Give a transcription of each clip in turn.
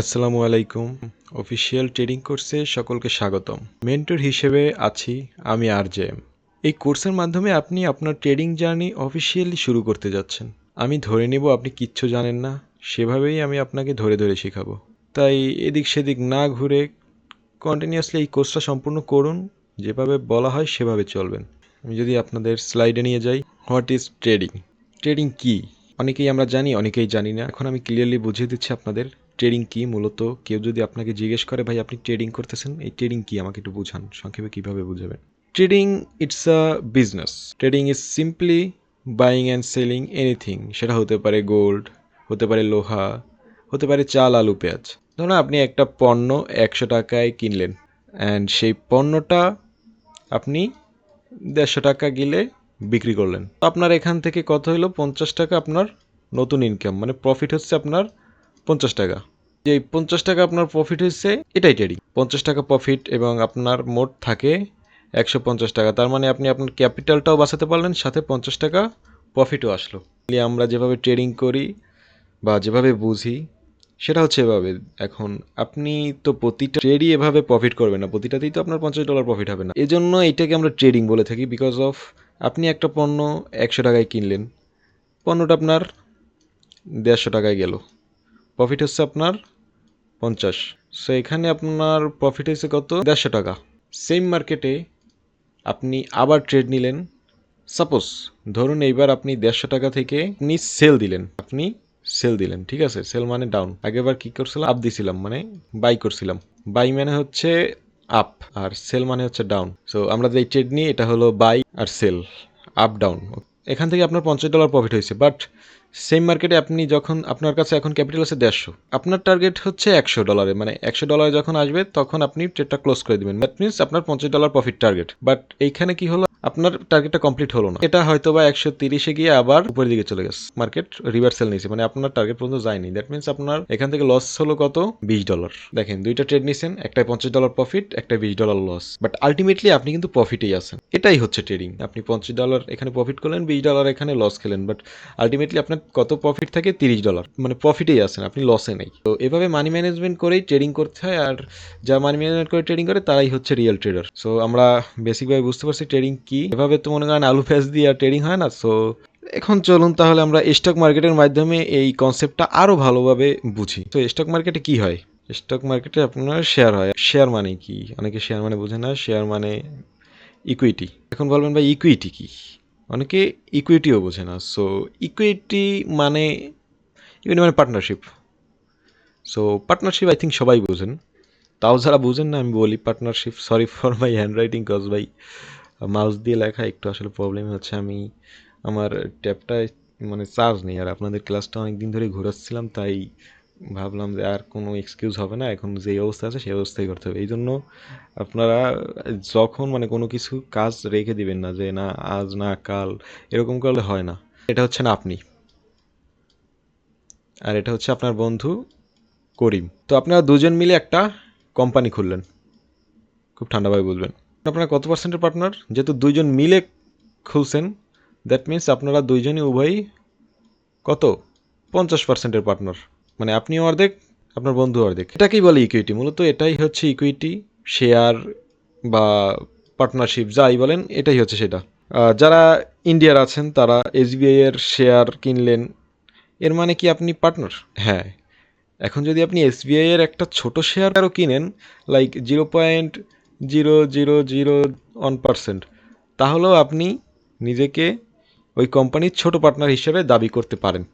আসসালামু আলাইকুম। Official trading কোর্সে সকলকে স্বাগতম। মেন্টর হিসেবে আছি আমি আরজেএম। এই কোর্সের মাধ্যমে আপনি আপনার ট্রেডিং জার্নি অফিসিয়ালি শুরু করতে যাচ্ছেন। আমি ধরে নেব আপনি কিচ্ছু জানেন না, সেভাবেই আমি আপনাকে ধরে ধরে শেখাবো। তাই এদিক সেদিক না ঘুরে কন্টিনিউয়াসলি এই কোর্সটা সম্পূর্ণ করুন। যেভাবে বলা হয় সেভাবে চলবেন। আমি যদি আপনাদের স্লাইডে নিয়ে যাই, হোয়াট ইজ ট্রেডিং? ট্রেডিং কী? অনেকেই আমরা জানি, অনেকেই জানি না। এখন আমি ক্লিয়ারলি বুঝিয়ে দিচ্ছি আপনাদের ট্রেডিং কী। মূলত কেউ যদি আপনাকে জিজ্ঞেস করে, ভাই আপনি ট্রেডিং করতেছেন, এই ট্রেডিং কী আমাকে একটু বুঝান, সংক্ষেপে কীভাবে বুঝাবেন? Trading it's a business. Trading is simply buying and selling anything. সেটা হতে পারে গোল্ড, হতে পারে লোহা, হতে পারে চাল, আলু, পেঁয়াজ। ধরুন আপনি একটা পণ্য 100 টাকায় কিনলেন, অ্যান্ড সেই পণ্যটা আপনি 150 টাকা গেলে বিক্রি করলেন। আপনার এখান থেকে কত হলো? 50 টাকা আপনার নতুন ইনকাম, মানে প্রফিট হচ্ছে আপনার 50 টাকা। যে 50 টাকা আপনার প্রফিট হচ্ছে, এটাই ট্রেডিং। 50 টাকা প্রফিট এবং আপনার মোট থাকে 150 টাকা। তার মানে আপনি আপনার ক্যাপিটালটাও বাঁচাতে পারলেন, সাথে 50 টাকা প্রফিটও আসলো। আমরা যেভাবে ট্রেডিং করি বা যেভাবে বুঝি সেটা হচ্ছে এভাবে। এখন আপনি তো প্রতিটা ট্রেডই এভাবে প্রফিট করবেন না, প্রতিটাতেই তো আপনার $50 প্রফিট হবে না। এজন্য এইটাকে আমরা ট্রেডিং বলে থাকি, বিকজ অফ আপনি একটা পণ্য 100 টাকায় কিনলেন, পণ্যটা আপনার 150 টাকায় গেল, প্রফিট হচ্ছে আপনার 50। সো এখানে আপনার প্রফিট হয়েছে কত? 150 টাকা। সেম মার্কেটে আপনি আবার ট্রেড নিলেন। সাপোজ ধরুন এইবার আপনি 150 টাকা থেকে আপনি সেল দিলেন, ঠিক আছে? সেল মানে ডাউন। আগেবার কি করছিলাম? আপ দিছিলাম, মানে বাই করছিলাম। বাই মানে হচ্ছে আপ, আর সেল মানে হচ্ছে ডাউন। সো আমরা যে ট্রেড নিই এটা হলো বাই আর সেল, আপ ডাউন। এখান থেকে আপনার $50 প্রফিট হয়েছে। বাট সেম মার্কেটে আপনি যখন, আপনার কাছে এখন ক্যাপিটাল আছে 150, আপনার টার্গেট হচ্ছে $100, মানে $100 যখন আসবে তখন আপনি ট্রেডটা ক্লোজ করে দিবেন। দ্যাট মিনস আপনার $50 প্রফিট টার্গেট। বাট এইখানে কি হলো? আপনার টার্গেটটা কমপ্লিট হলো না। এটা হয়তো বা 130-এ গিয়ে আবার উপরের দিকে চলে গেছে, মার্কেট রিভার্সাল নিয়েছে, মানে আপনার টার্গেট পর্যন্ত যায়নি। দ্যাট মিনস আপনার এখান থেকে লস হলো কত? $20। দেখেন, দুইটা ট্রেড নিয়েছেন, একটাই $50 প্রফিট, একটা $20 লস। বাট আলটিমেটলি আপনি কিন্তু প্রফিটেই আছেন। এটাই হচ্ছে ট্রেডিং। আপনি $50 এখানে প্রফিট করলেন, $20 এখানে লস খেলেন, বাট আলটিমেটলি আপনার কত প্রফিট থাকে? $30, মানে প্রফিটেই আছেন, আপনি লসে নেই। তো এভাবে মানি ম্যানেজমেন্ট করেই ট্রেডিং করতে হয়, আর যা মানি ম্যানেজমেন্ট করে ট্রেডিং করে তারাই হচ্ছে রিয়েল ট্রেডার। সো আমরা বেসিকভাবে বুঝতে পারছি ট্রেডিং কি। এভাবে তো মনে করেন আলু পেঁয়াজ দিয়ে আর ট্রেডিং হয় না। সো এখন চলুন তাহলে আমরা স্টক মার্কেটের মাধ্যমে এই কনসেপ্টটা আরও ভালোভাবে বুঝি। তো স্টক মার্কেটে কি হয়? স্টক মার্কেটে আপনার শেয়ার হয়। শেয়ার মানে কি? অনেকে শেয়ার মানে বোঝে না। শেয়ার মানে ইকুইটি। এখন বলবেন ভাই ইকুইটি কি? অনেকে ইকুইটিও বোঝে না। সো ইকুইটি মানে partnership. So partnership I think সবাই বোঝেন। তাও যারা বুঝেন না আমি বলি partnership. Sorry for my handwriting, cause ভাই মাউস দিয়ে লেখা একটু আসলে প্রবলেম হচ্ছে। আমি আমার ট্যাবটায় মানে চার্জ নেই, আর আপনাদের ক্লাসটা অনেক দিন ধরে ঘোরাচ্ছিলাম, তাই ভাবলাম যে আর কোনো এক্সকিউজ হবে না, এখন যে অবস্থা আছে সেই অবস্থায় করতে হবে। এই জন্য আপনারা যখন মানে কোনো কিছু কাজ রেখে দিবেন না, যে না আজ না কাল, এরকম করলে হয় না। এটা হচ্ছে না আপনি, আর এটা হচ্ছে আপনার বন্ধু করিম। তো আপনারা দুজন মিলে একটা কোম্পানি খুললেন, খুব ঠান্ডাভাবে বুঝবেন। আপনারা কত পার্সেন্টের পার্টনার? যেহেতু দুইজন মিলে খুলছেন, দ্যাট মিন্স আপনারা দুইজনই উভয়ই কত? 50%-এর পার্টনার। মানে আপনিও অর্ধেক, আপনার বন্ধু অর্ধেক। এটাকেই বলে ইকুইটি। মূলত এটাই হচ্ছে ইকুইটি, শেয়ার বা পার্টনারশিপ যাই বলেন, এটাই হচ্ছে সেটা। যারা ইন্ডিয়ার আছেন তারা এসবিআই এর শেয়ার কিনলেন, এর মানে কি আপনি পার্টনার? হ্যাঁ। এখন যদি আপনি এসবিআই এর একটা ছোট শেয়ার আরও কিনেন, লাইক 0.0001%, তাহলেও আপনি নিজেকে ওই কোম্পানির ছোট পার্টনার হিসেবে দাবি করতে পারেন।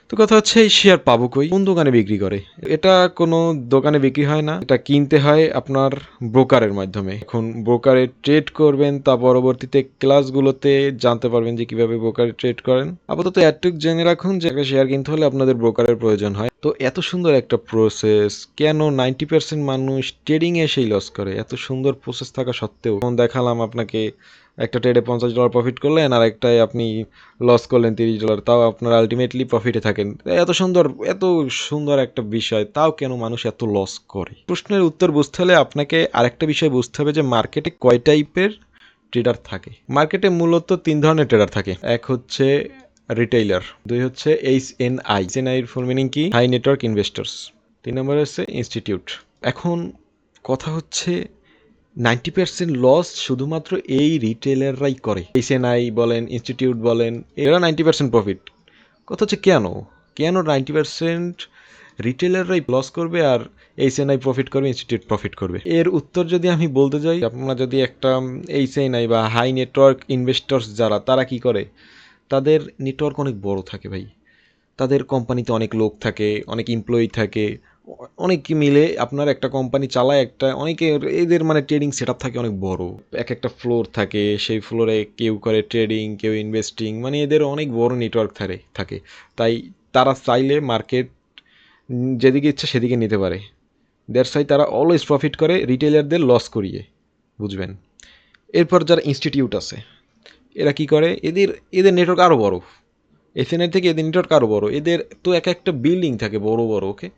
তো কথা হচ্ছে এই শেয়ার পাবো কই? কোন দোকানে বিক্রি করে? এটা কোনো দোকানে বিক্রি হয় না, এটা কিনতে হয় আপনার ব্রোকারের মাধ্যমে। এখন ব্রোকারে ট্রেড করবেন, তা পরবর্তীতে ক্লাসগুলোতে জানতে পারবেন যে কিভাবে ব্রোকারে ট্রেড করেন। আপাতত এটুক জেনে রাখুন যে একটা শেয়ার কিনতে হলে আপনাদের ব্রোকারের প্রয়োজন হয়। তো এত সুন্দর একটা প্রসেস, কেন 90% মানুষ ট্রেডিংয়ে সেই লস করে? এত সুন্দর প্রসেস থাকা সত্ত্বেও। যেমন দেখালাম আপনাকে, একটা ট্রেডে $50 প্রফিট করলেন, আর একটায় আপনি লস করলেন $30, তাও আপনার আলটিমেটলি প্রফিটে থাকেন। এত সুন্দর একটা বিষয়, তাও কেন মানুষ এত লস করে? প্রশ্নের উত্তর বুঝতে হলে আপনাকে আরেকটা বিষয় বুঝতে হবে যে মার্কেটে কয় টাইপের ট্রেডার থাকে। মার্কেটে মূলত 3 ধরনের ট্রেডার থাকে। এক হচ্ছে রিটেইলার, দুই হচ্ছে HNI। HNI এর ফুল মিনিং কি? High network investors. 3 নম্বরে হচ্ছে ইনস্টিটিউট। এখন কথা হচ্ছে 90% লস শুধুমাত্র এই রিটেলাররাই করে। এইচএনআই বলেন, ইনস্টিটিউট বলেন, এরা 90% প্রফিট। কথা হচ্ছে কেন? কেন 90% রিটেলাররাই লস করবে আর এইচএনআই প্রফিট করবে, ইনস্টিটিউট প্রফিট করবে? এর উত্তর যদি আমি বলতে যাই, আপনারা যদি একটা এইচএনআই বা হাই নেটওয়ার্ক ইনভেস্টর্স যারা, তারা কি করে? তাদের নেটওয়ার্ক অনেক বড় থাকে ভাই। তাদের কোম্পানিতে অনেক লোক থাকে, অনেক এমপ্লয়ি থাকে, অনেক মিলে আপনার একটা কোম্পানি চালায়, একটা অনেকে এদের মানে ট্রেডিং সেট আপ থাকে অনেক বড়, এক একটা ফ্লোর থাকে, সেই ফ্লোরে কেউ করে ট্রেডিং, কেউ ইনভেস্টিং, মানে এদের অনেক বড় নেটওয়ার্ক থাকে। তাই তারা চাইলে মার্কেট যেদিকে ইচ্ছা সেদিকে নিতে পারে। দ্যাটস ওয়াই তারা অলওয়েজ প্রফিট করে রিটেলারদের লস করিয়ে, বুঝবেন। এরপর যারা ইনস্টিটিউট আছে, এরা কি করে? এদের এদের নেটওয়ার্ক আরও বড়, এসএনএর থেকে এদের নেটওয়ার্ক আরও বড়। এদের তো এক একটা বিল্ডিং থাকে বড় বড়, ওকে,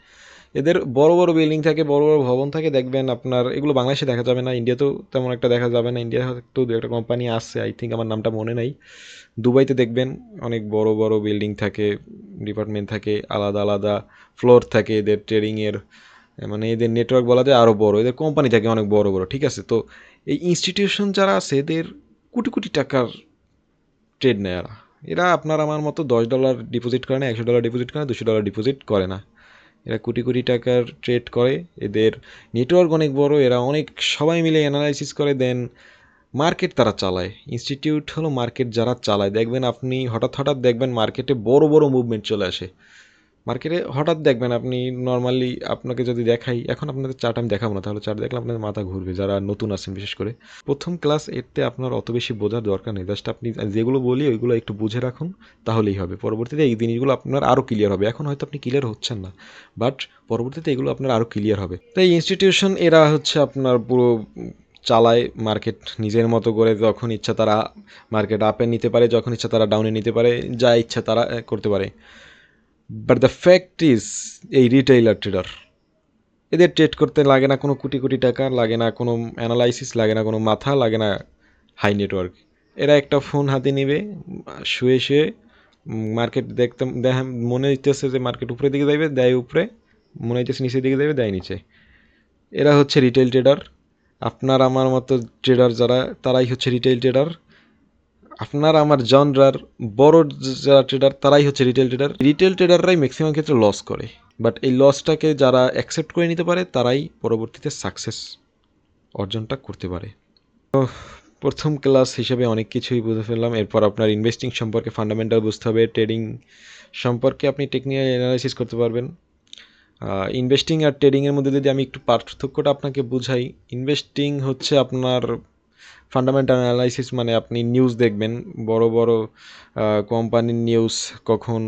এদের বড় বড় বিল্ডিং থাকে, বড় বড় ভবন থাকে। দেখবেন আপনার এগুলো বাংলাদেশে দেখা যাবে না, ইন্ডিয়াতেও তেমন একটা দেখা যাবে না। ইন্ডিয়া তো দু একটা কোম্পানি আছে, আই থিঙ্ক, আমার নামটা মনে নাই। দুবাইতে দেখবেন অনেক বড় বড় বিল্ডিং থাকে, ডিপার্টমেন্ট থাকে, আলাদা আলাদা ফ্লোর থাকে এদের ট্রেডিংয়ের, মানে এদের নেটওয়ার্ক বলা যায় আরও বড়, এদের কোম্পানি থাকে অনেক বড় বড়, ঠিক আছে। তো এই ইনস্টিটিউশন যারা আছে, এদের কোটি কোটি টাকার ট্রেড নেয় এরা। এরা আপনার আমার মতো $10 ডিপোজিট করে না, $100 ডিপোজিট করে না, $200 ডিপোজিট করে না। এরা কোটি কোটি টাকার ট্রেড করে। এদের নেটওয়ার্ক অনেক বড়, এরা অনেক সবাই মিলে অ্যানালাইসিস করে, দেন মার্কেট তারা চালায়। ইনস্টিটিউট হলো মার্কেট যারা চালায়। দেখবেন আপনি হঠাৎ হঠাৎ দেখবেন মার্কেটে বড় বড় মুভমেন্ট চলে আসে। মার্কেটে হঠাৎ দেখবেন আপনি, নর্মালি আপনাকে যদি দেখাই, এখন আপনাদের চার্ট আমি দেখাবো না, তাহলে চার্ট দেখলে আপনাদের মাথা ঘুরবে যারা নতুন আছেন বিশেষ করে। প্রথম ক্লাস, এতে আপনার অত বেশি বোঝার দরকার নেই, জাস্ট আপনি যেগুলো বলি ওইগুলো একটু বুঝে রাখুন, তাহলেই হবে। পরবর্তীতে এই জিনিসগুলো আপনার আরও ক্লিয়ার হবে। এখন হয়তো আপনি ক্লিয়ার হচ্ছেন না, বাট পরবর্তীতে এগুলো আপনার আরও ক্লিয়ার হবে। তাই ইনস্টিটিউশন এরা হচ্ছে আপনার পুরো চালায় মার্কেট নিজের মতো করে। যখন ইচ্ছা তারা মার্কেট আপে নিতে পারে, যখন ইচ্ছা তারা ডাউনে নিতে পারে, যা ইচ্ছা তারা করতে পারে। বাট দ্য ফ্যাক্ট ইজ, এই রিটেইলার ট্রেডার, এদের ট্রেড করতে লাগে না কোনো কোটি কোটি টাকা, লাগে না কোনো অ্যানালাইসিস, লাগে না কোনো মাথা, লাগে না হাই নেটওয়ার্ক। এরা একটা ফোন হাতে নেবে, শুয়ে শুয়ে মার্কেট দেখতে দেখা, মনে হইতেছে যে মার্কেট উপরের দিকে যাইবে, দেয় উপরে, মনে হইতেছে নিচের দিকে যাইবে, দেয় নিচে। এরা হচ্ছে রিটেল ট্রেডার। আপনার আমার মতো ট্রেডার যারা, তারাই হচ্ছে রিটেল ট্রেডার। আপনার আমার জনরার বড় যারা ট্রেডার, তারাই হচ্ছে রিটেল ট্রেডার। রিটেল ট্রেডাররাই ম্যাক্সিমাম ক্ষেত্রে লস করে, বাট এই লসটাকে যারা অ্যাকসেপ্ট করে নিতে পারে, তারাই পরবর্তীতে সাকসেস অর্জনটা করতে পারে। তো প্রথম ক্লাস হিসেবে অনেক কিছুই বুঝে ফেললাম। এরপর আপনার ইনভেস্টিং সম্পর্কে ফান্ডামেন্টাল বুঝতে হবে, ট্রেডিং সম্পর্কে আপনি টেকনিক্যাল অ্যানালাইসিস করতে পারবেন। ইনভেস্টিং আর ট্রেডিংয়ের মধ্যে যদি আমি একটু পার্থক্যটা আপনাকে বুঝাই, ইনভেস্টিং হচ্ছে আপনার ফান্ডামেন্টাল অ্যানালাইসিস, মানে আপনি নিউজ দেখবেন, বড় বড় কোম্পানির নিউজ, কখন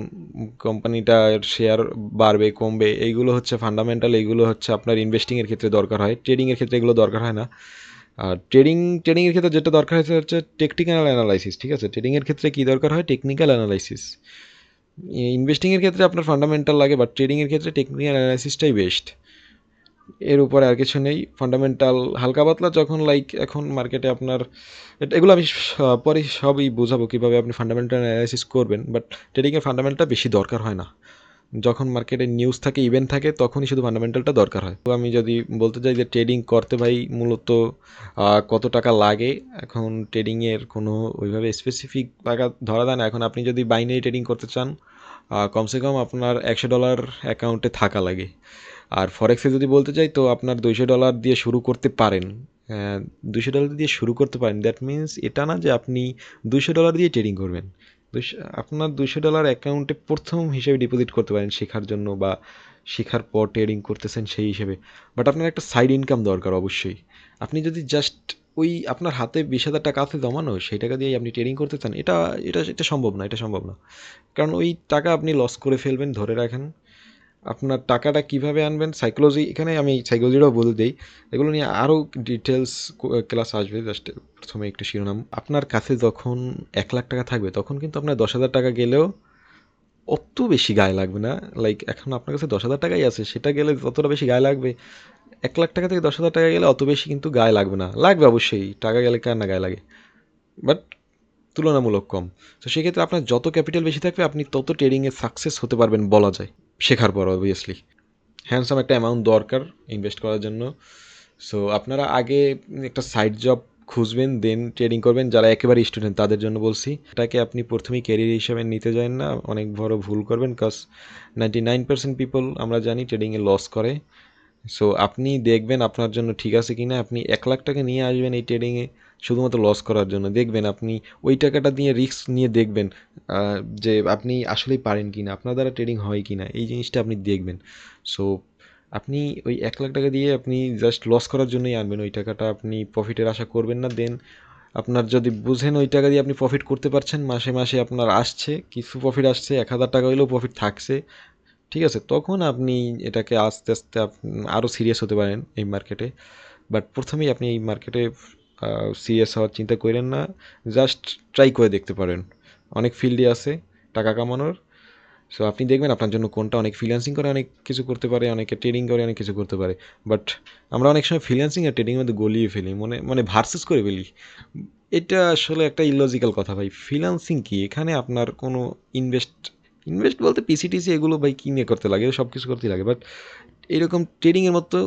কোম্পানিটার শেয়ার বাড়বে কমবে, এইগুলো হচ্ছে ফান্ডামেন্টাল। এইগুলো হচ্ছে আপনার ইনভেস্টিংয়ের ক্ষেত্রে দরকার হয়, ট্রেডিংয়ের ক্ষেত্রে এগুলো দরকার হয় না। আর ট্রেডিংয়ের ক্ষেত্রে যেটা দরকার হচ্ছে টেকনিক্যাল অ্যানালাইসিস, ঠিক আছে। ট্রেডিংয়ের ক্ষেত্রে কী দরকার হয়? Technical analysis. ইনভেস্টিংয়ের ক্ষেত্রে আপনার ফান্ডামেন্টাল লাগে, বাট ট্রেডিংয়ের ক্ষেত্রে টেকনিক্যাল অ্যানালাইসিসটাই বেস্ট। এর উপরে আর কিছু নেই। ফান্ডামেন্টাল হালকা পাতলা, যখন লাইক এখন মার্কেটে আপনার এগুলো আমি পরে সবই বোঝাবো কীভাবে আপনি ফান্ডামেন্টাল অ্যানালাইসিস করবেন, বাট ট্রেডিংয়ের ফান্ডামেন্টালটা বেশি দরকার হয় না। যখন মার্কেটে নিউজ থাকে, ইভেন্ট থাকে, তখনই শুধু ফান্ডামেন্টালটা দরকার হয়। তো আমি যদি বলতে চাই যে ট্রেডিং করতে ভাই মূলত কত টাকা লাগে, এখন ট্রেডিংয়ের কোনো ওইভাবে স্পেসিফিক টাকা ধরা দেয় না। এখন আপনি যদি বাইনারি ট্রেডিং করতে চান, কমসে কম আপনার $100 অ্যাকাউন্টে থাকা লাগে। আর ফরেক্সে যদি বলতে চাই, তো আপনার $200 দিয়ে শুরু করতে পারেন। $200 দিয়ে শুরু করতে পারেন, দ্যাট মিন্স এটা না যে আপনি $200 দিয়ে ট্রেডিং করবেন। আপনার $200 অ্যাকাউন্টে প্রথম হিসেবে ডিপোজিট করতে পারেন শেখার জন্য, বা শেখার পর ট্রেডিং করতেছেন সেই হিসেবে। বাট আপনার একটা সাইড ইনকাম দরকার অবশ্যই। আপনি যদি জাস্ট ওই আপনার হাতে $20,000 আছে জমানো, সেই টাকা দিয়েই আপনি ট্রেডিং করতে চান, এটা এটা এটা সম্ভব না, এটা সম্ভব না। কারণ ওই টাকা আপনি লস করে ফেলবেন, ধরে রাখেন। আপনার টাকাটা কিভাবে আনবেন, সাইকোলজি, এখানে আমি সাইকোলজিটাও বলে দিই। এগুলো নিয়ে আরও ডিটেলস ক্লাস আসবে, জাস্ট প্রথমে একটু শিরোনাম। আপনার কাছে যখন $1,00,000 থাকবে, তখন কিন্তু আপনার $10,000 গেলেও অত বেশি গায়ে লাগবে না। লাইক এখন আপনার কাছে $10,000 আছে, সেটা গেলে যতটা বেশি গায়ে লাগবে, $1,00,000 থেকে $10,000 গেলে অত বেশি কিন্তু গায়ে লাগবে না। লাগবে অবশ্যই, টাকা গেলে কার না গায়ে লাগে, বাট তুলনামূলক কম। তো সেক্ষেত্রে আপনার যত ক্যাপিটাল বেশি থাকবে, আপনি তত ট্রেডিংয়ে সাকসেস হতে পারবেন বলা যায়, শেখার পর অবভিয়াসলি। হ্যান্ডসাম একটা অ্যামাউন্ট দরকার ইনভেস্ট করার জন্য। সো আপনারা আগে একটা সাইড জব খুঁজবেন, দেন ট্রেডিং করবেন। যারা একেবারে স্টুডেন্ট তাদের জন্য বলছি, এটাকে আপনি প্রথমেই ক্যারিয়ার হিসেবে নিতে যান না, অনেক বড় ভুল করবেন। কজ 99% পিপল আমরা জানি ট্রেডিংয়ে লস করে। সো আপনি দেখবেন আপনার জন্য ঠিক আছে কি না। আপনি 1,00,000 টাকা নিয়ে আসবেন এই ট্রেডিংয়ে শুধুমাত্র লস করার জন্য। দেখবেন আপনি ওই টাকাটা দিয়ে রিস্ক নিয়ে দেখবেন যে আপনি আসলেই পারেন কি না, আপনার দ্বারা ট্রেডিং হয় কি না, এই জিনিসটা আপনি দেখবেন। সো আপনি ওই 1,00,000 টাকা দিয়ে আপনি জাস্ট লস করার জন্যই আনবেন, ওই টাকাটা আপনি প্রফিটের আশা করবেন না। দেন আপনার যদি বুঝেন ওই টাকা দিয়ে আপনি প্রফিট করতে পারছেন, মাসে মাসে আপনার আসছে কিছু প্রফিট, আসছে 1,000 টাকা হইলেও প্রফিট থাকছে, ঠিক আছে, তখন আপনি এটাকে আস্তে আস্তে আরও সিরিয়াস হতে পারেন এই মার্কেটে। বাট প্রথমেই আপনি এই মার্কেটে সিরিয়াস হওয়ার চিন্তা করেন না, জাস্ট ট্রাই করে দেখতে পারেন। অনেক ফিল্ডই আছে টাকা কামানোর। সো আপনি দেখবেন আপনার জন্য কোনটা। অনেক ফ্রিল্যান্সিং করে অনেক কিছু করতে পারে, অনেকে ট্রেডিং করে অনেক কিছু করতে পারে। বাট আমরা অনেক সময় ফ্রিল্যান্সিং আর ট্রেডিংয়ের মধ্যে গলিয়ে ফেলি, মানে ভার্সেস করে ফেলি। এটা আসলে একটা ইলজিক্যাল কথা ভাই। ফ্রিল্যান্সিং কি, এখানে আপনার কোনো ইনভেস্ট ইনভেস্ট বলতে পিসিটিসি এগুলো ভাই কিনে করতে লাগে, সব কিছু করতে লাগে। বাট এরকম ট্রেডিংয়ের মতো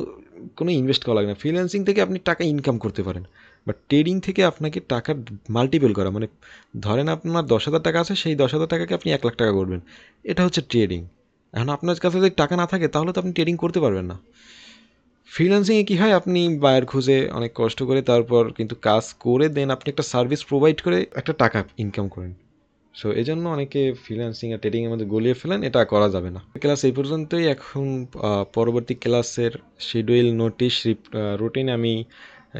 কোনো ইনভেস্ট করা লাগে না। ফ্রিল্যান্সিং থেকে আপনি টাকা ইনকাম করতে পারেন, বাট ট্রেডিং থেকে আপনাকে টাকা মাল্টিপল করা, মানে ধরেন আপনার 10,000 টাকা আছে, সেই 10,000 টাকাকে আপনি 1,00,000 টাকা করবেন, এটা হচ্ছে ট্রেডিং। এখন আপনার কাছে যদি টাকা না থাকে তাহলে তো আপনি ট্রেডিং করতে পারবেন না। ফ্রিল্যান্সিংয়ে কী হয়, আপনি বায়ার খুঁজে অনেক কষ্ট করে তারপর কিন্তু কাজ করে দেন আপনি একটা সার্ভিস প্রোভাইড করে একটা টাকা ইনকাম করেন। সো এই জন্য অনেকে ফ্রিল্যান্সিং আর ট্রেডিংয়ের মধ্যে গলিয়ে ফেলেন, এটা করা যাবে না। ক্লাস এই পর্যন্তই। এখন পরবর্তী ক্লাসের শিডিউল, নোটিশ, রুটিন আমি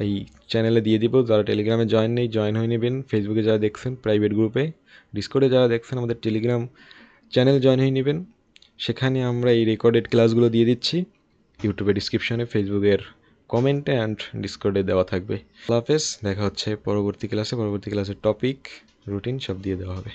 এই চ্যানেলে দিয়ে দিব। যারা টেলিগ্রামে জয়েন নেই, জয়েন হয়ে নেবেন। ফেসবুকে যারা দেখছেন প্রাইভেট গ্রুপে, ডিসকর্ডে যারা দেখছেন আমাদের টেলিগ্রাম চ্যানেল জয়েন হয়ে নেবেন। সেখানে আমরা এই রেকর্ডেড ক্লাসগুলো দিয়ে দিচ্ছি। ইউটিউবে ডিসক্রিপশনে, ফেসবুকের কমেন্টে অ্যান্ড ডিসকর্ডে দেওয়া থাকবে। আল্লাহ হাফেজ, দেখা হচ্ছে পরবর্তী ক্লাসে। পরবর্তী ক্লাসের টপিক, রুটিন সব দিয়ে দেওয়া হবে।